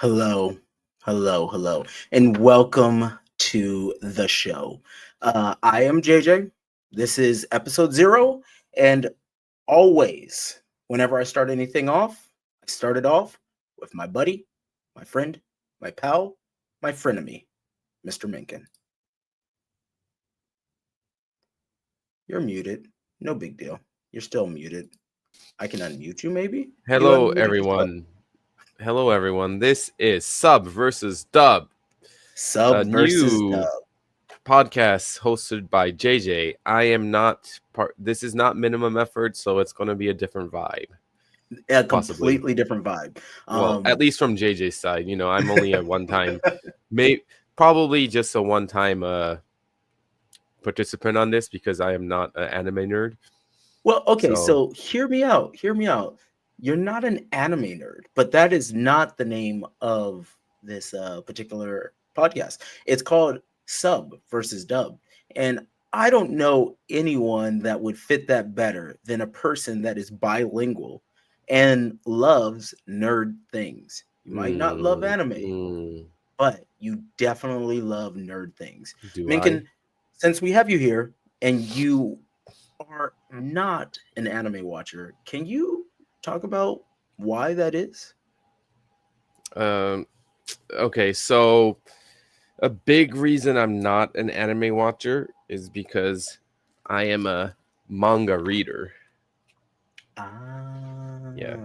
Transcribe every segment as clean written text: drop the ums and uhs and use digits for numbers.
Hello, hello, and welcome to the show. I am JJ. This is episode 0, and always, whenever I start anything off, I start it off with my buddy, my friend, my pal, my frenemy, Mr. Mengkin. You're muted. No big deal. You're still muted. I can unmute you, maybe? You Hello, unmuted yourself. everyone. Hello, everyone. This is Sub versus Dub, Sub a versus new dub. podcast hosted by JJ. I am not part. This is not minimum effort, so it's going to be a different vibe. A Possibly. completely different vibe. Well, at least from JJ's side. I'm only a one-time, probably just a one-time participant on this because I am not an anime nerd. Well, okay, so hear me out. Hear me out. You're not an anime nerd, but that is not the name of this particular podcast. It's called Sub versus Dub. And I don't know anyone that would fit that better than a person that is bilingual and loves nerd things. You might not love anime, but you definitely love nerd things. Minkin, since we have you here and you are not an anime watcher, can you talk about why that is? Okay, so a big reason I'm not an anime watcher is because I am a manga reader. Yeah.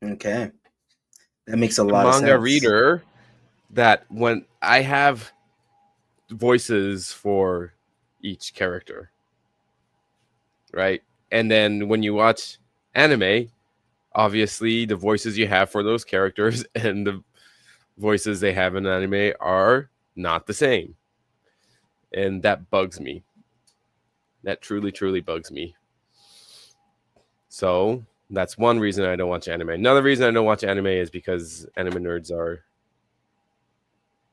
Okay. That makes a lot of sense. Manga reader that when I have voices for each character, right? And then when you watch anime, obviously the voices you have for those characters and the voices they have in anime are not the same. And that bugs me. That truly bugs me. So that's one reason I don't watch anime. Another reason I don't watch anime is because anime nerds are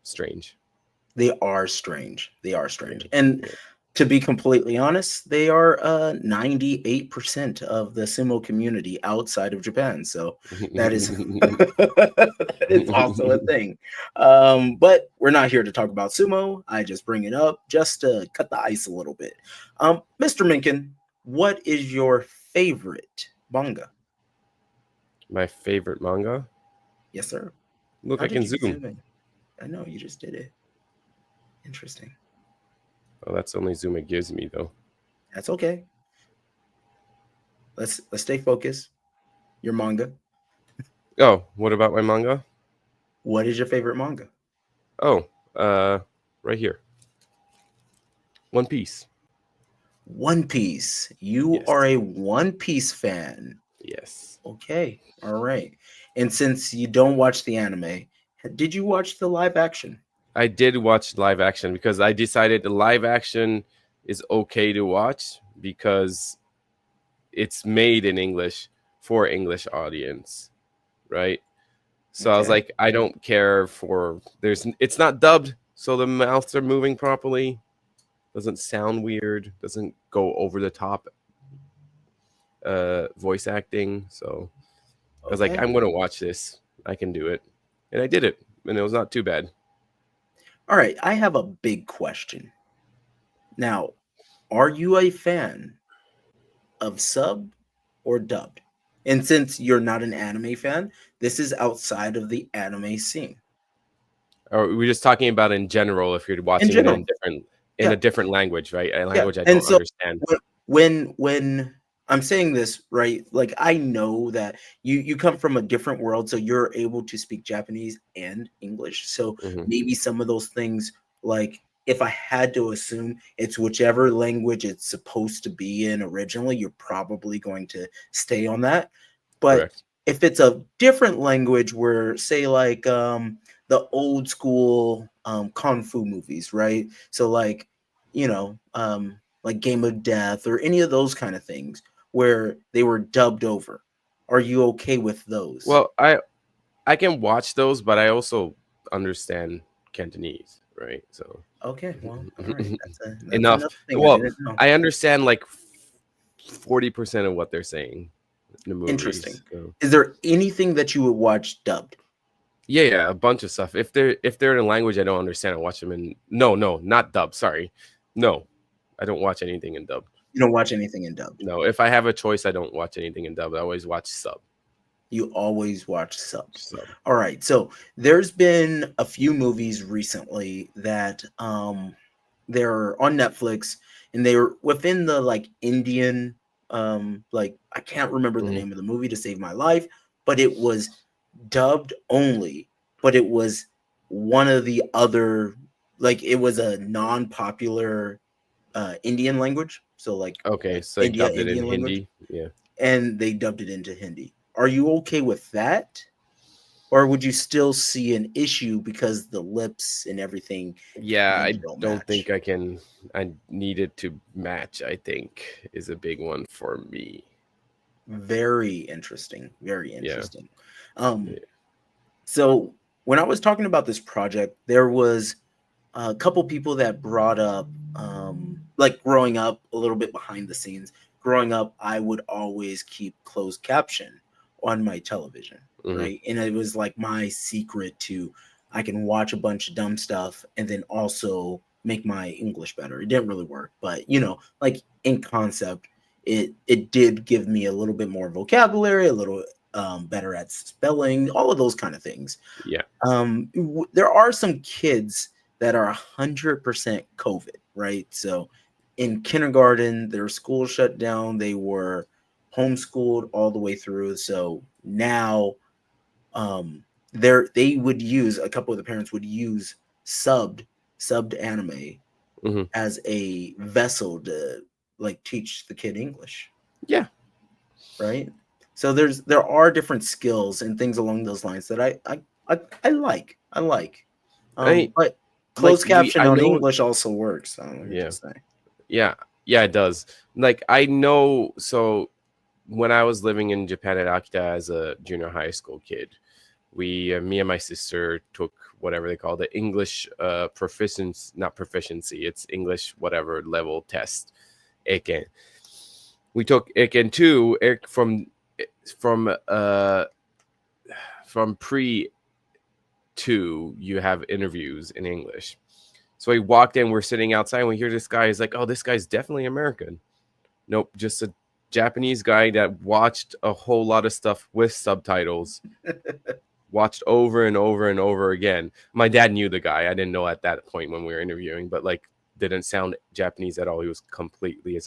strange. They are strange. And to be completely honest, they are 98% of the sumo community outside of Japan. So that is that is also a thing. But we're not here to talk about sumo. I just bring it up just to cut the ice a little bit. Mr. Mengkin, what is your favorite manga? My favorite manga? Yes, sir. Look, How I did can you zoom. in? I know you just did it. Interesting. Oh, that's the only zoom it gives me, though. That's okay. Let's stay focused. Your manga. Oh, what about my manga? What is your favorite manga? Oh, right here. One Piece. One Piece. You are a One Piece fan. Yes. Okay. All right. And since you don't watch the anime, did you watch the live action? I did watch live action because I decided the live action is okay to watch because it's made in English for English audience, right? So I was like, I don't care for it's not dubbed, so the mouths are moving properly. Doesn't sound weird, doesn't go over the top voice acting. So I was like, I'm gonna watch this. I can do it. And I did it, and it was not too bad. All right, I have a big question. Now, are you a fan of sub or dubbed? And since you're not an anime fan, this is outside of the anime scene. Or we're just talking about in general if you're watching it in a different language, right? A language I don't understand. When I'm saying this, right, like I know that you come from a different world, so you're able to speak Japanese and English. So maybe some of those things, like if I had to assume it's whichever language it's supposed to be in originally, you're probably going to stay on that. But if it's a different language where, say, like the old school kung fu movies, right? So like, like Game of Death or any of those kind of things where they were dubbed over. Are you okay with those? Well, I can watch those, but I also understand Cantonese, right? So okay, well, all right, that's enough. Well, I understand like 40% of what they're saying in the movies. Interesting. So. Is there anything that you would watch dubbed? Yeah, a bunch of stuff. If they're in a language I don't understand, I watch them in no, not dub. Sorry, no, I don't watch anything in dub. You don't watch anything in dubbed. No, if I have a choice, I don't watch anything in dub. I always watch sub. You always watch sub. Sub. All right. So there's been a few movies recently that they're on Netflix and they're within the like Indian like I can't remember the name of the movie to save my life, but it was dubbed only, but it was one of the other like it was a non-popular Indian language. So like Okay, so they dubbed it in Indian language. Hindi. Yeah. And they dubbed it into Hindi. Are you okay with that? Or would you still see an issue because the lips and everything? Yeah, I don't match? think I can. I need it to match, I think, is a big one for me. Very interesting. Very interesting. Yeah. So when I was talking about this project, there was a couple people that brought up like growing up a little bit behind the scenes. Growing up, I would always keep closed caption on my television, right? And it was like my secret to I can watch a bunch of dumb stuff and then also make my English better. It didn't really work, but you know, like in concept, it did give me a little bit more vocabulary, a little better at spelling, all of those kind of things. Yeah. There are some kids that are 100% COVID, right? So in kindergarten, their school shut down. They were homeschooled all the way through. So now they would use a couple of the parents would use subbed anime as a vessel to like teach the kid English. Yeah. Right. So there are different skills and things along those lines that I like. But closed caption on English also works. Yeah. Yeah, it does. Like I know. So when I was living in Japan at Akita as a junior high school kid, me and my sister took whatever they call the English not proficiency. It's English whatever level test. Eiken. We took Eiken 2 from pre 2. You have interviews in English. So we walked in, we're sitting outside, and we hear this guy. He's like, oh, this guy's definitely American. Nope, just a Japanese guy that watched a whole lot of stuff with subtitles, watched over and over and over again. My dad knew the guy. I didn't know at that point when we were interviewing, but like didn't sound Japanese at all. His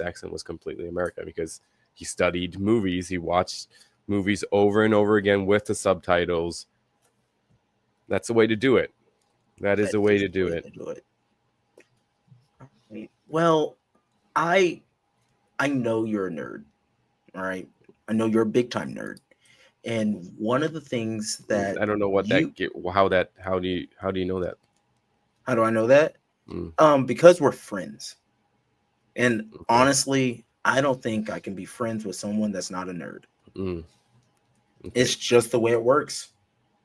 accent was completely American because he studied movies. He watched movies over and over again with the subtitles. That's the way to do it. That is the way to do it. Well, I know you're a nerd, all right? I know you're a big time nerd, and one of the things that I don't know what how do you know that? How do I know that? Because we're friends, and honestly, I don't think I can be friends with someone that's not a nerd. Okay. It's just the way it works.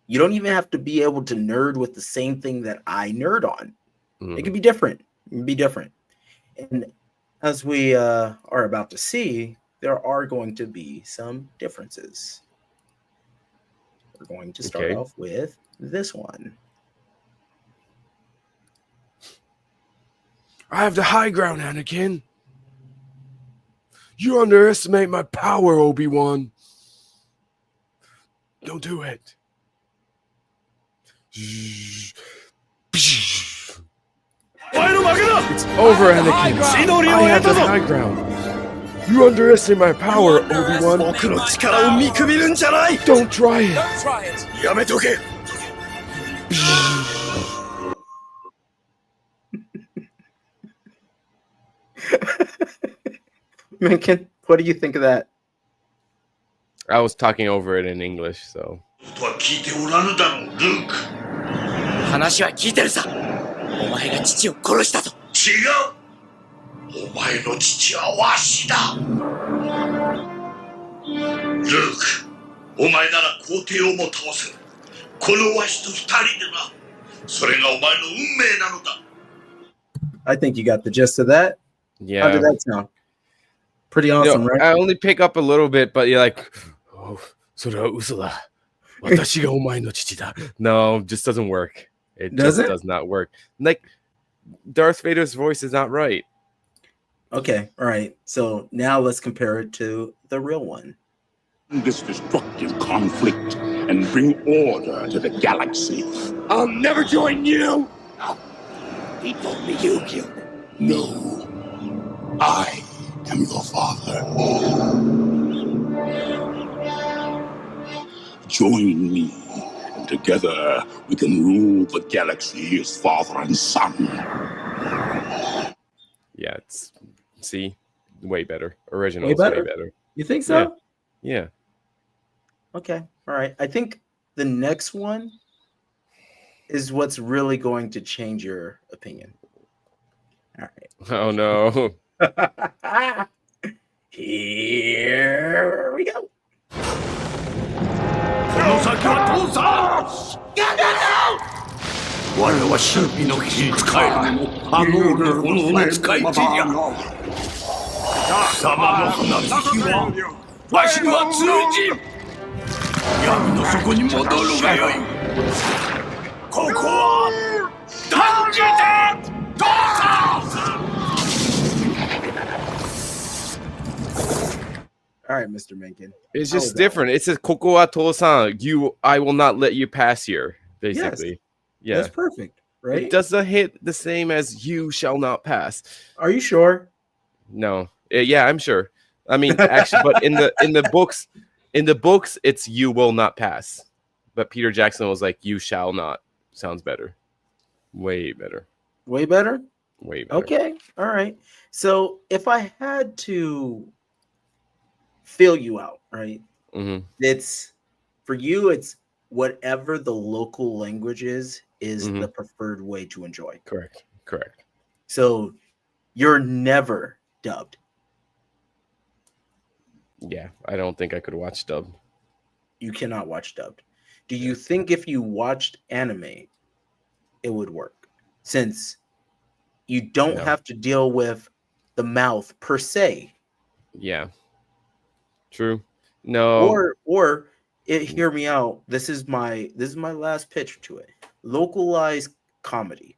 You don't even have to be able to nerd with the same thing that I nerd on. It can be different. And as we are about to see, there are going to be some differences. We're going to start off with this one. I have the high ground, Anakin. You underestimate my power, Obi-Wan. Don't do it. It's over, Anakin. I have the high ground. You underestimate my power, Obi-Wan. Don't try it. Mengkin, what do you think of that? I was talking over it in English, so. 話は聞いてるさ。お前が父を殺したと。違う。お前の父はわしだ。ルーク、お前なら皇帝をも倒せる。このわしと二人でな。それがお前の運命なのだ。I think you got the gist of that. Yeah. How did that sound? Pretty awesome, right? I only pick up a little bit, but you're like, oh, それは嘘だ. Watashi ga omae no chichi da. No, just doesn't work. It Does just it? does not work. Like Darth Vader's voice is not right. Okay, all right. So now let's compare it to the real one. This destructive conflict and bring order to the galaxy. I'll never join you! He told me you killed him. No. I am your father. Join me, and together we can rule the galaxy as father and son. Yeah, it's way better. Original Way is way better? better. You think so? Yeah. Okay, all right. I think the next one is what's really going to change your opinion. All Oh no. right. Here we go. この先は父さん我は神秘の火に使えるのもあの俺の炎の使い手じゃ貴様の話はわしには通じん闇の底に戻るがよいここは断じて父さん All right, Mr. Mengkin. It's How was just that different. It says Koko wa Tosan. I will not let you pass here, basically. Yeah. That's perfect, right? It doesn't hit the same as you shall not pass. Are you sure? No. Yeah, I'm sure. I mean, actually, but in the books, it's you will not pass. But Peter Jackson was like, you shall not. Sounds better. Way better. Way better? Way better. Okay. All right. So if I had to fill you out, right? Mm-hmm. It's for you, it's whatever the local language is Mhm. the preferred way to enjoy. Correct. So you're never dubbed. Yeah, I don't think I could watch dub. You cannot watch dubbed. Do you think if you watched anime, it would work? Since you don't No. have to deal with the mouth per se. Yeah. True. No. Or hear me out. This is my last pitch to it. Localized comedy,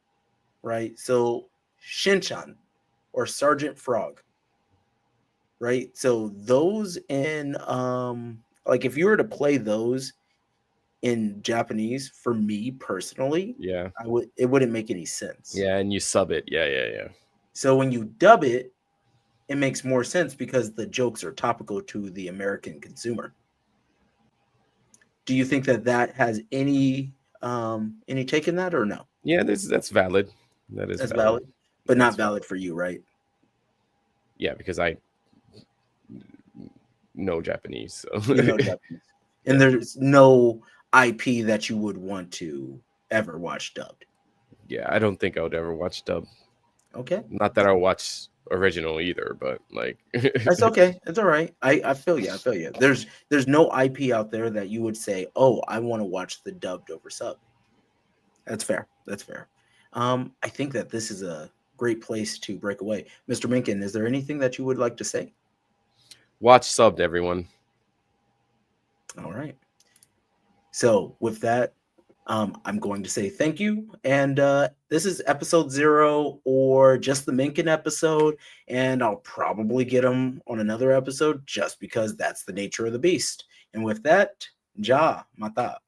right? So Shinchan or Sergeant Frog, right? So those in like if you were to play those in Japanese, for me personally, Yeah. it wouldn't make any sense. Yeah, and you sub it. Yeah. So when you dub it, it makes more sense because the jokes are topical to the American consumer. Do you think that has any take in that or no? Yeah, that's valid. That's valid, but That's not valid for you, right? Yeah, because I know Japanese. So. You know Japanese. And there's no IP that you would want to ever watch dubbed. Yeah, I don't think I would ever watch dub. Okay. Not that I'll watch original either, but like That's okay. It's all right. I feel you. There's no IP out there that you would say, oh, I want to watch the dubbed over sub. That's fair. I think that this is a great place to break away. Mr. Mengkin, is there anything that you would like to say? watch subbed, everyone. All right. So with that, I'm going to say thank you. And this is episode 0 or just the Mengkin episode. And I'll probably get him on another episode just because that's the nature of the beast. And with that, ja mata.